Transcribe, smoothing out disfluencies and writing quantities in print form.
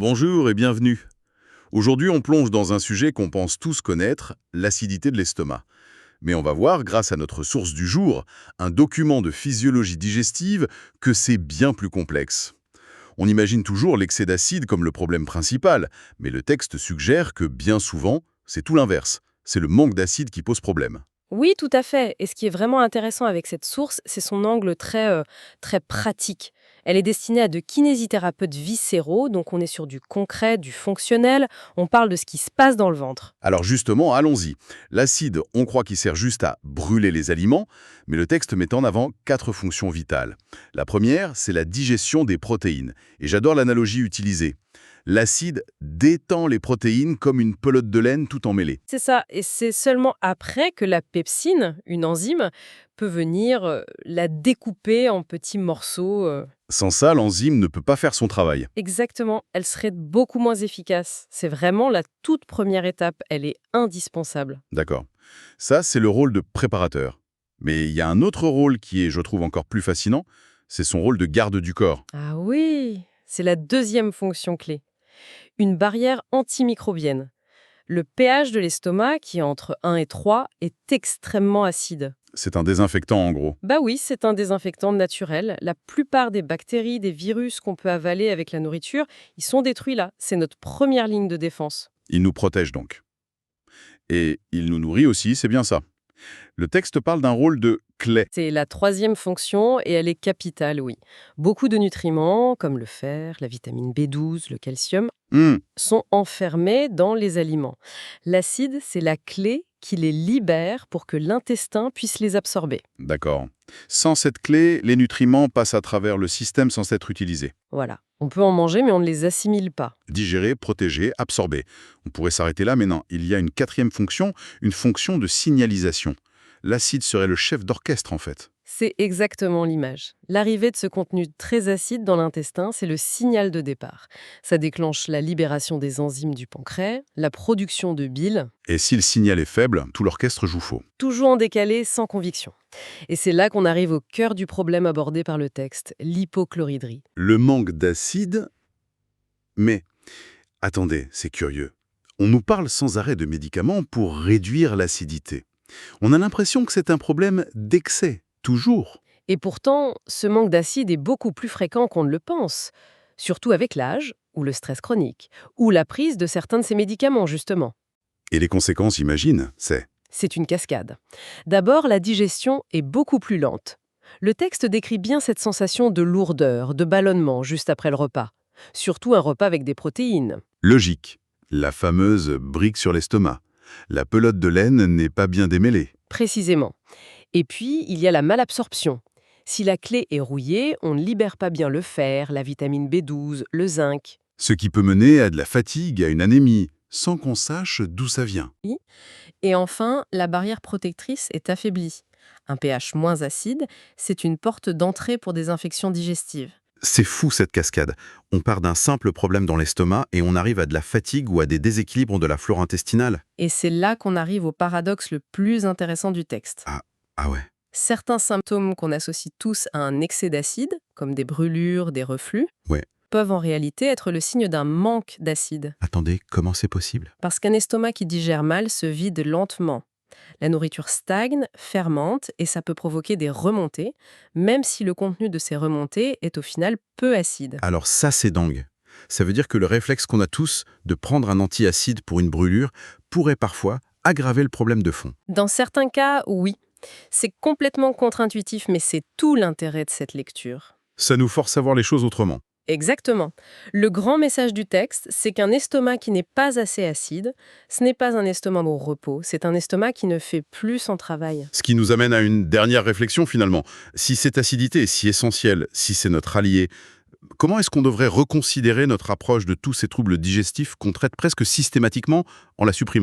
Bonjour et bienvenue. Aujourd'hui, on plonge dans un sujet qu'on pense tous connaître, l'acidité de l'estomac. Mais on va voir, grâce à notre source du jour, un document de physiologie digestive, que c'est bien plus complexe. On imagine toujours l'excès d'acide comme le problème principal, mais le texte suggère que bien souvent, c'est tout l'inverse. C'est le manque d'acide qui pose problème. Oui, tout à fait. Et ce qui est vraiment intéressant avec cette source, c'est son angle très pratique. Elle est destinée à de kinésithérapeutes viscéraux, donc on est sur du concret, du fonctionnel, on parle de ce qui se passe dans le ventre. Alors justement, allons-y. L'acide, on croit qu'il sert juste à brûler les aliments, mais le texte met en avant 4 fonctions vitales. La première, c'est la digestion des protéines. Et j'adore l'analogie utilisée. L'acide détend les protéines comme une pelote de laine tout emmêlée. C'est ça, et c'est seulement après que la pepsine, une enzyme, peut venir la découper en petits morceaux. Sans ça, l'enzyme ne peut pas faire son travail. Exactement, elle serait beaucoup moins efficace. C'est vraiment la toute première étape, elle est indispensable. D'accord. Ça, c'est le rôle de préparateur. Mais il y a un autre rôle qui est, je trouve, encore plus fascinant, c'est son rôle de garde du corps. Ah oui, c'est la deuxième fonction clé. Une barrière antimicrobienne. Le pH de l'estomac, qui est entre 1 et 3, est extrêmement acide. C'est un désinfectant en gros. Bah oui, c'est un désinfectant naturel. La plupart des bactéries, des virus qu'on peut avaler avec la nourriture, ils sont détruits là. C'est notre première ligne de défense. Il nous protège donc. Et il nous nourrit aussi, c'est bien ça. Le texte parle d'un rôle de clé. C'est la troisième fonction et elle est capitale, oui. Beaucoup de nutriments, comme le fer, la vitamine B12, le calcium, Hmm, sont enfermés dans les aliments. L'acide, c'est la clé qui les libère pour que l'intestin puisse les absorber. d'accord. Sans cette clé, les nutriments passent à travers le système sans être utilisés. Voilà. On peut en manger, mais on ne les assimile pas. Digérer, protéger, absorber. On pourrait s'arrêter là, mais non. Il y a une quatrième fonction, une fonction de signalisation. L'acide serait le chef d'orchestre en fait. C'est exactement l'image. L'arrivée de ce contenu très acide dans l'intestin, c'est le signal de départ. Ça déclenche la libération des enzymes du pancréas, la production de bile, Et si le signal est faible, tout l'orchestre joue faux. toujours en décalé, sans conviction. Et c'est là qu'on arrive au cœur du problème abordé par le texte, l'hypochloridrie. Le manque d'acide. Mais, attendez, c'est curieux. On nous parle sans arrêt de médicaments pour réduire l'acidité. On a l'impression que c'est un problème d'excès, toujours. Et pourtant, ce manque d'acide est beaucoup plus fréquent qu'on ne le pense, surtout avec l'âge, ou le stress chronique, ou la prise de certains de ces médicaments, justement. Et les conséquences, j'imagine, c'est... C'est une cascade. D'abord, la digestion est beaucoup plus lente. Le texte décrit bien cette sensation de lourdeur, de ballonnement juste après le repas. Surtout un repas avec des protéines. Logique. La fameuse brique sur l'estomac. La pelote de laine n'est pas bien démêlée. Précisément. Et puis, il y a la malabsorption. Si la clé est rouillée, on ne libère pas bien le fer, la vitamine B12, le zinc. Ce qui peut mener à de la fatigue, à une anémie, sans qu'on sache d'où ça vient. Et enfin, la barrière protectrice est affaiblie. Un pH moins acide, c'est une porte d'entrée pour des infections digestives. C'est fou cette cascade. On part d'un simple problème dans l'estomac et on arrive à de la fatigue ou à des déséquilibres de la flore intestinale. Et c'est là qu'on arrive au paradoxe le plus intéressant du texte. Ah ouais. Certains symptômes qu'on associe tous à un excès d'acide, comme des brûlures, des reflux, Ouais. peuvent en réalité être le signe d'un manque d'acide. Attendez, comment c'est possible? Parce qu'un estomac qui digère mal se vide lentement. La nourriture stagne, fermente, et ça peut provoquer des remontées, même si le contenu de ces remontées est au final peu acide. Alors ça, c'est dingue. Ça veut dire que le réflexe qu'on a tous de prendre un antiacide pour une brûlure pourrait parfois aggraver le problème de fond. Dans certains cas, oui. C'est complètement contre-intuitif, mais c'est tout l'intérêt de cette lecture. Ça nous force à voir les choses autrement. Exactement. Le grand message du texte, c'est qu'un estomac qui n'est pas assez acide, ce n'est pas un estomac au repos, c'est un estomac qui ne fait plus son travail. Ce qui nous amène à une dernière réflexion finalement. Si cette acidité est si essentielle, si c'est notre allié, comment est-ce qu'on devrait reconsidérer notre approche de tous ces troubles digestifs qu'on traite presque systématiquement en la supprimant?